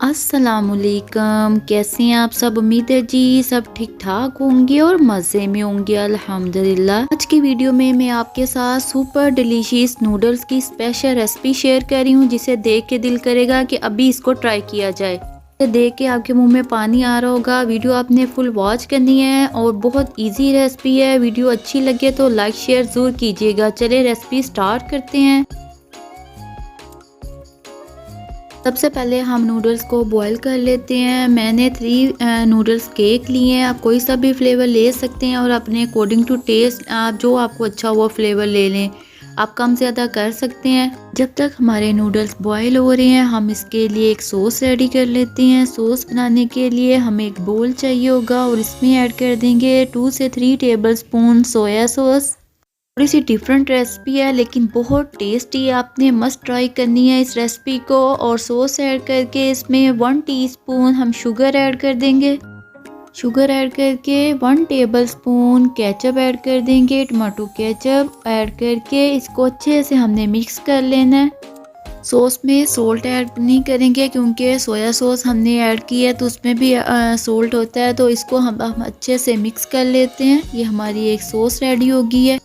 अस्सलामुअलैकुम, कैसे हैं आप सब। उम्मीद है जी सब ठीक ठाक होंगे और मज़े में होंगे अल्हम्दुलिल्लाह। आज की वीडियो में मैं आपके साथ सुपर डिलीशियस नूडल्स की स्पेशल रेसिपी शेयर कर रही हूँ, जिसे देख के दिल करेगा कि अभी इसको ट्राई किया जाए। देख के आपके मुंह में पानी आ रहा होगा। वीडियो आपने फुल वॉच करनी है और बहुत इजी रेसिपी है। वीडियो अच्छी लगे तो लाइक शेयर ज़रूर कीजिएगा। चलिए रेसिपी स्टार्ट करते हैं। सबसे पहले हम नूडल्स को बॉईल कर लेते हैं। मैंने 3 नूडल्स केक लिए हैं। आप कोई सा भी फ्लेवर ले सकते हैं और अपने अकॉर्डिंग टू टेस्ट आप जो आपको अच्छा वो फ्लेवर ले लें। आप कम ज़्यादा कर सकते हैं। जब तक हमारे नूडल्स बॉईल हो रहे हैं हम इसके लिए एक सॉस रेडी कर लेते हैं। सॉस बनाने के लिए हमें एक बोल चाहिए होगा और इसमें ऐड कर देंगे 2 से 3 टेबलस्पून सोया सॉस। थोड़ी सी डिफरेंट रेसिपी है लेकिन बहुत टेस्टी है। आपने मस्ट ट्राई करनी है इस रेसिपी को। और सॉस ऐड करके इसमें 1 टीस्पून हम शुगर ऐड कर देंगे। शुगर ऐड करके 1 टेबलस्पून केचप ऐड कर देंगे। टमाटो केचप ऐड करके इसको अच्छे से हमने मिक्स कर लेना है। सॉस में सोल्ट ऐड नहीं करेंगे क्योंकि सोया सॉस हमने ऐड की है तो उसमें भी सोल्ट होता है। तो इसको हम अच्छे से मिक्स कर लेते हैं। ये हमारी एक सॉस रेडी हो गई है।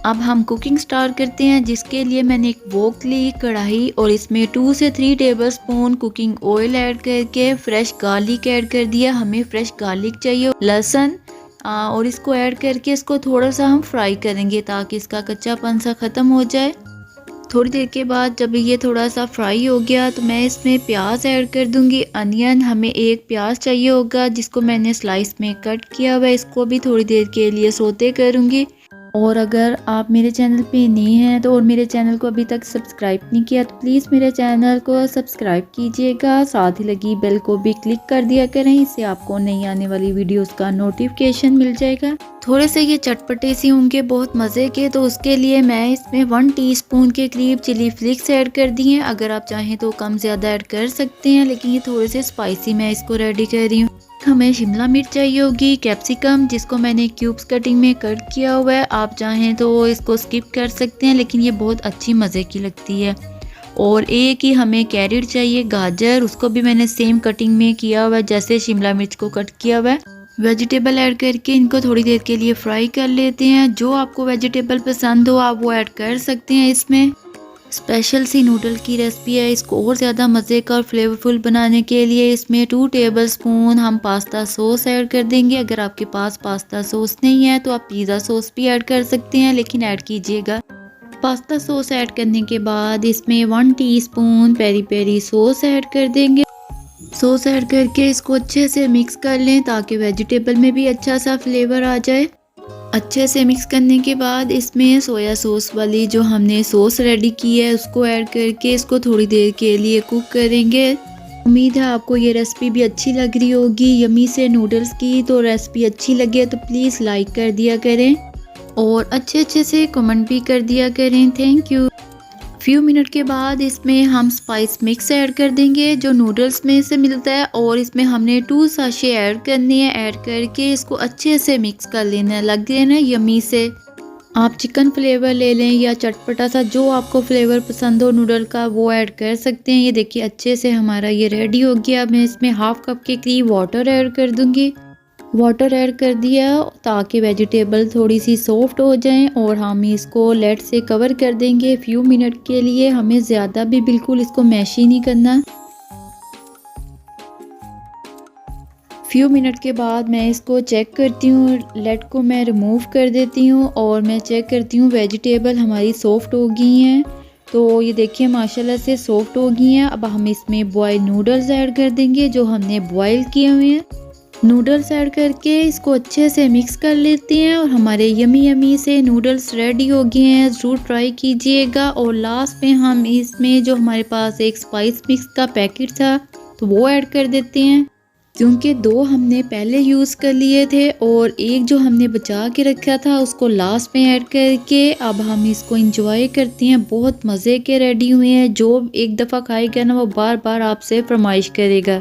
अब हम कुकिंग स्टार्ट करते हैं, जिसके लिए मैंने एक वोक ली कढ़ाई और इसमें 2 से 3 टेबलस्पून कुकिंग ऑयल ऐड करके फ्रेश गार्लिक ऐड कर दिया। हमें फ्रेश गार्लिक चाहिए, लहसुन और इसको ऐड करके इसको थोड़ा सा हम फ्राई करेंगे ताकि इसका कच्चापन सा ख़त्म हो जाए। थोड़ी देर के बाद जब ये थोड़ा सा फ्राई हो गया तो मैं इसमें प्याज ऐड कर दूंगी। अनियन हमें एक प्याज चाहिए होगा जिसको मैंने स्लाइस में कट किया हुआ है। इसको भी थोड़ी देर के लिए सोते करूंगी। और अगर आप मेरे चैनल पे नए हैं तो और मेरे चैनल को अभी तक सब्सक्राइब नहीं किया तो प्लीज़ मेरे चैनल को सब्सक्राइब कीजिएगा। साथ ही लगी बेल को भी क्लिक कर दिया करें, इससे आपको नई आने वाली वीडियोस का नोटिफिकेशन मिल जाएगा। थोड़े से ये चटपटे सी होंगे, बहुत मज़े के, तो उसके लिए मैं इसमें 1 टीस्पून के करीब चिली फ्लेक्स ऐड कर दी हैं। अगर आप चाहें तो कम ज़्यादा ऐड कर सकते हैं, लेकिन ये थोड़े से स्पाइसी मैं इसको रेडी कर रही हूँ। हमें शिमला मिर्च चाहिए होगी, कैप्सिकम जिसको मैंने क्यूब्स कटिंग में कट किया हुआ है। आप चाहें तो इसको स्किप कर सकते हैं, लेकिन ये बहुत अच्छी मज़े की लगती है। और एक ही हमें कैरेट चाहिए, गाजर, उसको भी मैंने सेम कटिंग में किया हुआ है जैसे शिमला मिर्च को कट किया हुआ है। वेजिटेबल ऐड करके इनको थोड़ी देर के लिए फ्राई कर लेते हैं। जो आपको वेजिटेबल पसंद हो आप वो ऐड कर सकते हैं। इसमें स्पेशल सी नूडल की रेसिपी है। इसको और ज़्यादा मज़े का और फ्लेवरफुल बनाने के लिए इसमें 2 टेबलस्पून हम पास्ता सॉस ऐड कर देंगे। अगर आपके पास पास्ता सॉस नहीं है तो आप पिज़्ज़ा सॉस भी ऐड कर सकते हैं, लेकिन ऐड कीजिएगा। पास्ता सॉस ऐड करने के बाद इसमें 1 teaspoon peri peri sauce add कर देंगे। सॉस ऐड करके इसको अच्छे से मिक्स कर लें ताकि वेजिटेबल में भी अच्छा सा फ्लेवर आ जाए। अच्छे से मिक्स करने के बाद इसमें सोया सॉस वाली जो हमने सॉस रेडी की है उसको ऐड करके इसको थोड़ी देर के लिए कुक करेंगे। उम्मीद है आपको ये रेसिपी भी अच्छी लग रही होगी। यमी से नूडल्स की तो रेसिपी अच्छी लगे तो प्लीज़ लाइक कर दिया करें और अच्छे से कमेंट भी कर दिया करें। Thank you. फ्यू मिनट के बाद इसमें हम स्पाइस मिक्स ऐड कर देंगे जो नूडल्स में से मिलता है, और इसमें हमने 2 साशे ऐड करनी है। ऐड करके इसको अच्छे से मिक्स कर लेना है। लग गया ना यमी से। आप चिकन फ्लेवर ले लें या चटपटा सा जो आपको फ्लेवर पसंद हो नूडल का वो ऐड कर सकते हैं। ये देखिए अच्छे से हमारा ये रेडी हो गया। मैं इसमें 1/2 कप के करीब वाटर ऐड कर दूंगी। वाटर ऐड कर दिया ताकि वेजिटेबल थोड़ी सी सॉफ्ट हो जाएं और हम इसको लेड से कवर कर देंगे फ्यू मिनट के लिए। हमें ज़्यादा भी बिल्कुल इसको मैश ही नहीं करना। फ्यू मिनट के बाद मैं इसको चेक करती हूँ। लेड को मैं रिमूव कर देती हूँ और मैं चेक करती हूँ वेजिटेबल हमारी सॉफ्ट हो गई हैं। तो ये देखिए माशाल्लाह से सॉफ्ट हो गई हैं। अब हम इसमें बॉयल नूडल्स ऐड कर देंगे जो हमने बॉयल किए हुए हैं। नूडल्स ऐड करके इसको अच्छे से मिक्स कर लेते हैं और हमारे यमी से नूडल्स रेडी हो गए हैं। ज़रूर ट्राई कीजिएगा। और लास्ट में हम इसमें जो हमारे पास एक स्पाइस मिक्स का पैकेट था तो वो ऐड कर देते हैं, क्योंकि 2 हमने पहले यूज़ कर लिए थे और एक जो हमने बचा के रखा था उसको लास्ट में ऐड करके अब हम इसको इंजॉय करते हैं। बहुत मज़े के रेडी हुए हैं। जो एक दफ़ा खाएगा ना वो बार बार आपसे फरमाइश करेगा।